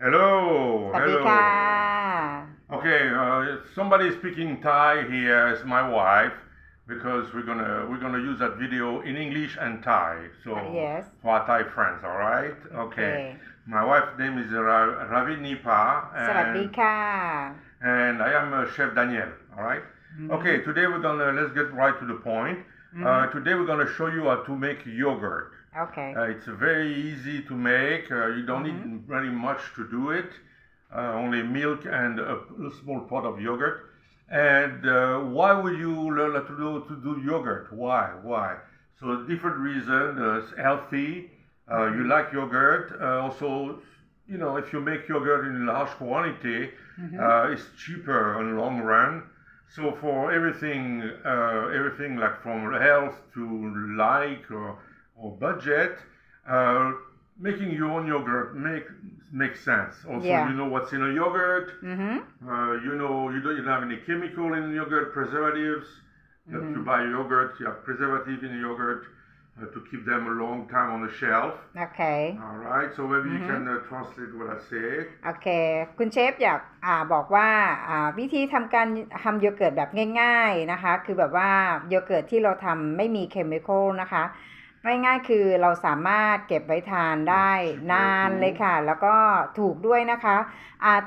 Hello, สวัสดีค่ะ hello. Okay, somebody speaking Thai here is my wife because we're gonna use that video in English and Thai. So yes for our Thai friends, all right? โอเค Okay. My wife's name is Ravinipa สวัสดี and ค่ะ and I am Chef Daniel, all right? Okay, today let's get right to the point. Today we're gonna show you how to make yogurt. โอเค It's very easy to make. You don't need very much to do it. Only milk and a small pot of yogurt. And why would you learn how to do yogurt? Why? Why? So different reasons. It's healthy. You like yogurt. Also, if you make yogurt in large quantity, it's cheaper in the long run. So for everything like from health to like or budget, making your own yogurt makes sense. Also, Yeah. you know what's in a yogurt. You don't have any chemical in yogurt, preservatives. If you buy yogurt, you have preservative in yogurt to keep them a long time on the shelf. โอเค All right. So maybe you can translate what I said. โอเค คุณเชฟอยากบอกว่าวิธีทำการทำโยเกิร์ตแบบง่ายๆนะคะ คือแบบว่าโยเกิร์ตที่เราทำไม่มีเคมีคอลนะคะง่ายๆคือเราสามารถเก็บไว้ทานได้นานเลยค่ะ แล้วก็ถูกด้วยนะคะ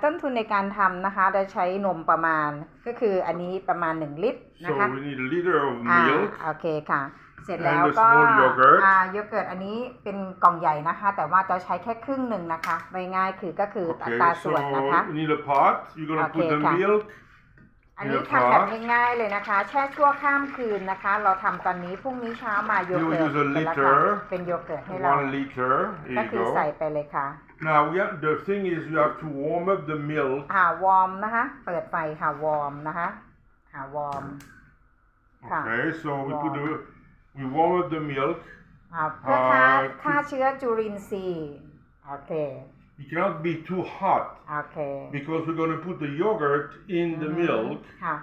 ต้นทุนในการทำนะคะเราใช้นมประมาณก็คืออันนี้ประมาณ1 ลิตรนะคะ So we need a liter of milk. โอเคค่ะ เสร็จแล้วก็ And a small yogurt. โยเกิร์ตอันนี้เป็นกล่องใหญ่นะคะ แต่ว่าจะใช้แค่ครึ่งหนึ่งนะคะง่ายๆคือก็คืออั Okay. ตราส่วนนะคะ So you need a pot. You're gonna put the Okay, milk. อันนี้ทำแบบง่ายๆเลยนะคะ แช่ชั่วข้ามคืนนะคะ เราทำตอนนี้พรุ่งนี้เช้ามาโยเกิร์ต You use a เป็นแล้วค่ะ liter. เป็นโยเกิร์ตให้เรา 1 liter. ก็ Here คือ you ใส่ go. ไปเลยค่ะ Now the thing is you have to warm up the milk. วอร์มนะคะ เปิดไฟค่ะวอร์มนะคะวอร์มค่ะ Okay, so we warm up the milk. เพื่อฆ่าเชื้อจุลินทรีย์โอเค It cannot be too hot โอเค because we're going to put the yogurt in the milk. ค่ะ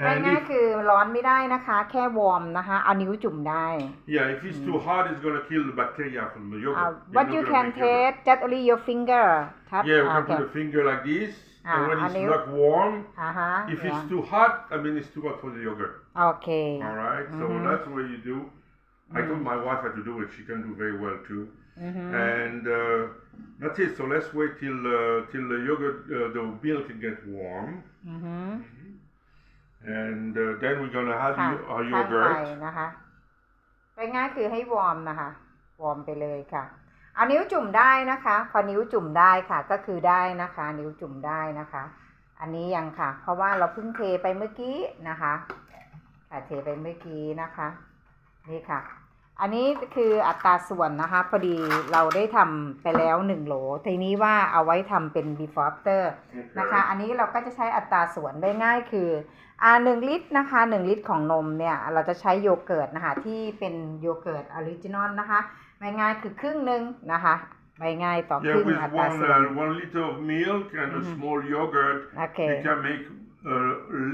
And ง่ายๆคือร้อนไม่ได้นะคะ แค่วอร์มนะคะ เอานิ้วจุ่มได้ Yeah, if it's too hot, it's going to kill the bacteria from the yogurt. What You're you not can gonna make yogurt. taste just only your finger tap Yeah, we can โอเค put a finger like this. And when it's นิ้ว not warm, ฮะ if it's too hot, I mean it's too hot for the yogurt. โอเค All right, so that's what you do. I told my wife how to do it. She can do very well too. And that's it. So let's wait till the yogurt, the milk get warm. And then we're gonna have ค่ะ our ข้างไฟ yogurt. นะคะง่ายๆคือให้วอร์มนะคะวอร์มไปเลยค่ะเอานิ้วจุ่มได้นะคะ พอนิ้วจุ่มได้ค่ะก็คือได้นะคะ นิ้วจุ่มได้นะคะ อันนี้ยังค่ะ เพราะว่าเราเพิ่งเทไปเมื่อกี้นะคะเทไปเมื่อกี้นะคะนี่ค่ะ อันนี้คืออัตราส่วนนะคะพอดีเราได้ทำไปแล้ว1 โหลทีนี้ว่าเอาไว้ทำเป็น before after นะคะ อันนี้เราก็จะใช้อัตราส่วนได้ง่ายคือ1 ลิตรนะคะ1 ลิตรของนมเนี่ยเราจะใช้โยเกิร์ตนะคะที่เป็นโยเกิร์ตออริจินอลนะคะง่ายๆคือครึ่งหนึ่งนะคะง่ายๆต่อค Yeah, รึ่ง with อัตราส่วน 1 liter of milk and a small yogurt, โอเค you can make a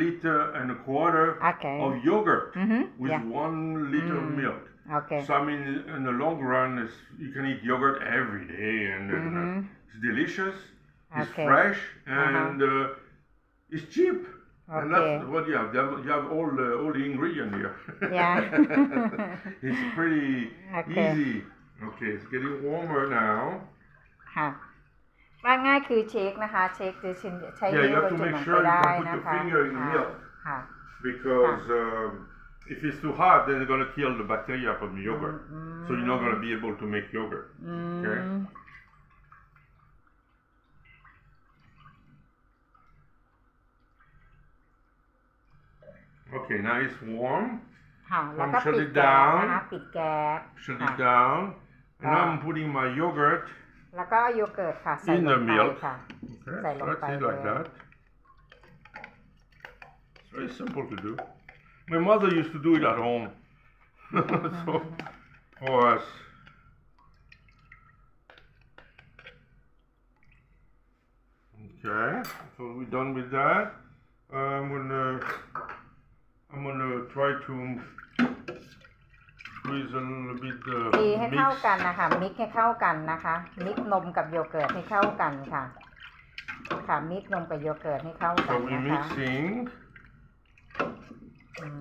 liter and a quarter โอเค of yogurt with yeah. 1 liter of milk. โอเค So I mean, in the long run, you can eat yogurt every day, and it's delicious, it's Okay. fresh, and it's cheap. And Okay. that's what you have. You have all the ingredients here. Yeah. It's pretty Okay. easy. Okay, it's getting warmer now. ค่ะว่าง่ายคือเช็คนะคะเช็คจะใช้ Yeah, นิ้ you ว have เรา to จุ่ม make ลงไป sure you ได้ can put นะ your คะ finger in the milk ค่ะ because if it's too hot, then it's going to kill the bacteria from the yogurt. So you're not going to be able to make yogurt. Okay. Okay, now it's warm. ค่ะแล้วก็ Shut ปิด it แก๊ส down นะคะปิดแก๊ส Shut ค่ะ it down. And now I'm putting my yogurt แล้วก็โยเกิร์ตค่ะใส่ in ล the งไป milk. ค่ะ Okay, ใส่ล so ง that's ไป it เล like ย that. It's very simple to do. My mother used to do it at home. So for us. Okay, so we're done with that. I'm gonna try to squeeze a little bit ตีให้เข้า mix. กันนะคะมิกให้เข้ากันนะคะมิกนมกับโยเกิร์ตให้เข้ากันค่ะ ค่ะมิกลงกับโยเกิร์ตให้เข้ากั So น we're นะคะ mixing.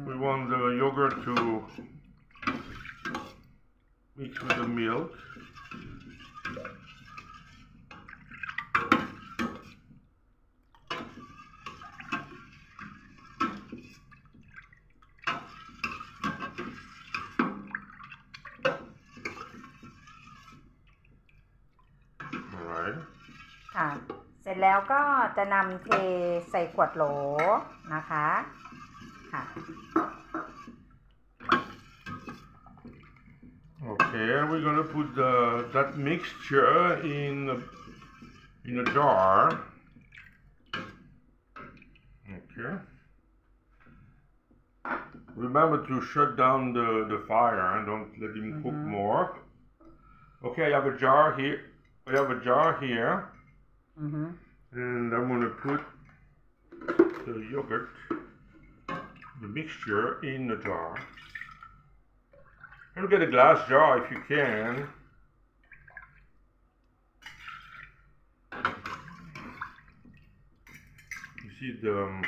We want the yogurt to mix with the milk. Alright. ค่ะ เสร็จแล้วก็จะนำเทใส่ขวดโหลนะคะค่ะ Okay, and we're gonna put that mixture in a jar. Okay. Remember to shut down the fire and don't let him cook more. Okay, I have a jar here. I have a jar here, and I'm gonna put the yogurt, the mixture, in the jar. And get a glass jar if you can. You see the.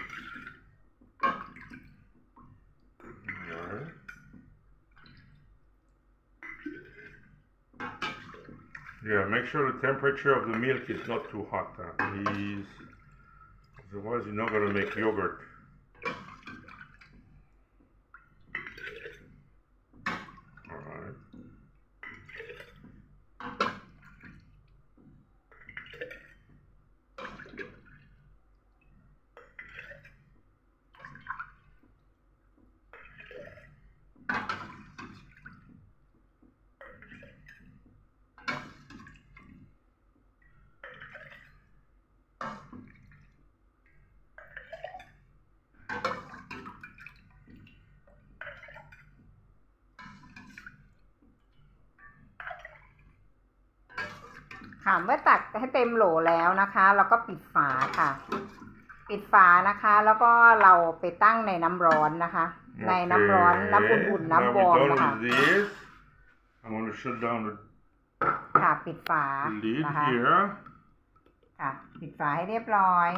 Alright. Yeah, make sure the temperature of the milk is not too hot, please. Otherwise, you're not gonna make yogurt. Alright.ค่ะเมื่อตักให้เต็มโหลแล้วนะคะแล้วก็ปิดฝาค่ะ ปิดฝานะคะแล้วก็เราไปตั้งในน้ำร้อนนะคะ ในน้ำร้อนน้ำอุ่นๆน้ำวอร์มนะคะ I'm going to shut down the ค่ะปิดฝา lid นะคะ here. ค่ะปิดฝาให้เรียบร้อย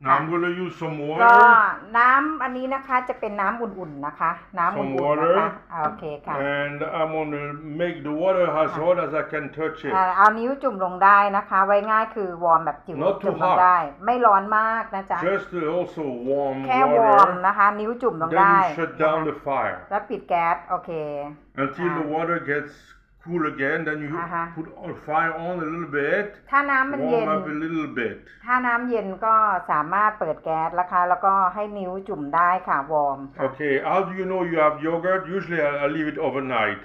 Now I'm going to use some ก็ water น้ำอันนี้นะคะจะเป็นน้ำอุ่นๆนะคะ น้ำอุ่นๆนะคะโอเคค่ะ and I'm going to make the water as hot as I can touch it. เอานิ้วจุ่มลงได้นะคะ ไว้ง่ายคือวอร์มแบบจิ๋ว Not too จุ่มลงได้ ไม่ร้อนมากนะจ๊ะ Just to also warm แค่วอร์ม water. นะคะ นิ้วจุ่มลง Then ได้ you shut down the fire แล้วปิดแก๊สโอเค until the water gets cool again. Then you put the fire on a little bit. ถ้าน้ำมันเย็น Warm up a little bit. ถ้าน้ำเย็นก็สามารถเปิดแก๊สนะคะแล้วก็ให้นิ้วจุ่มได้ค่ะวอร์ม Okay, how do you know you have yogurt? Usually I leave it overnight.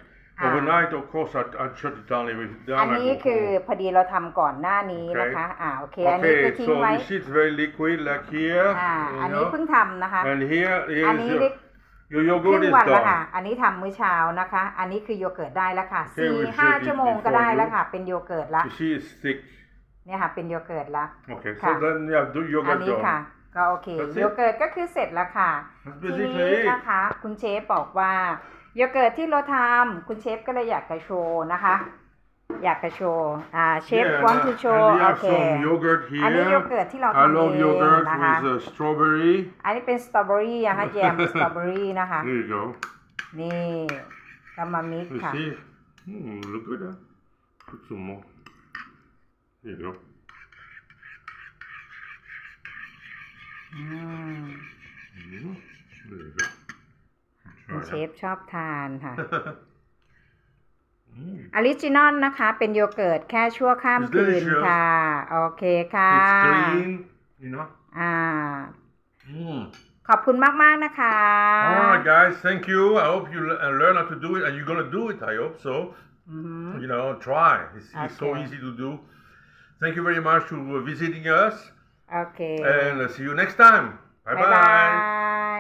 Overnight, of course, I shut it down. If it's down, อัน I นี้ go คือ home. พอดีเราทำก่อนหน้านี้นะคะโอเคอันนี้คือ Okay, ทิ้ง so ไว้ you see it's very liquid, like here. อัน You นี้ know? เพิ่งทำนะคะ And here อัน is นี้ได้ your ครึ่ yogurt ง is วันแล้วค่ะ done. อันนี้ทำมื้อเช้านะคะ อันนี้คือโยเกิร์ตได้แล้วค่ะ Okay, we 4-5 set it ชั่วโมงก็ before ได้แล้ว you. ค่ะ เป็นโยเกิร์ตละ You see it's thick. เนี่ยค่ะ เป็นโยเกิร์ตละ Okay, so Yeah. then you have the อัน yogurt นี้ค่ะ done. ก็โอเค That's it. โยเกิร์ตก็คือเสร็จแล้วค่ะ That's ทีนี้ basically it. นะคะ คุณเชฟบอกว่าโยเกิร์ตที่เราทำคุณเชฟก็เลยอยากจะโชว์นะคะ อยากจะโชว์เชฟ Yeah, วอน and, ทูโช and ว์ we โอ have เค some yogurt อันนี้โย here. เกิร์ตที่เรา I ทำเอ love ง yogurt นะคะ with strawberry. อันนี้เป็นสตรอเบอรี่นะคะแยมสตรอเบอรี่นะคะ There you go. นี่ก็มามิกซ์ You ค่ะ see? Look good, huh? Put some more. There you go. อืม There you go. คุณเช Try ฟชอบทานค่ะ that. ออริจินอลนะคะ เป็นโยเกิร์ตแค่ชั่วข้าม It's คืน delicious. ค่ะ โอเคค่ะ It's clean, you know. Mm. ขอบคุณมากๆนะคะ All right, guys. Thank you. I hope you learn how to do it, and you're gonna do it. I hope so. You know, try. It's so Okay. easy to do. Thank you very much for visiting us, โอเค and see you next time. Bye บ๊ายบา bye. ย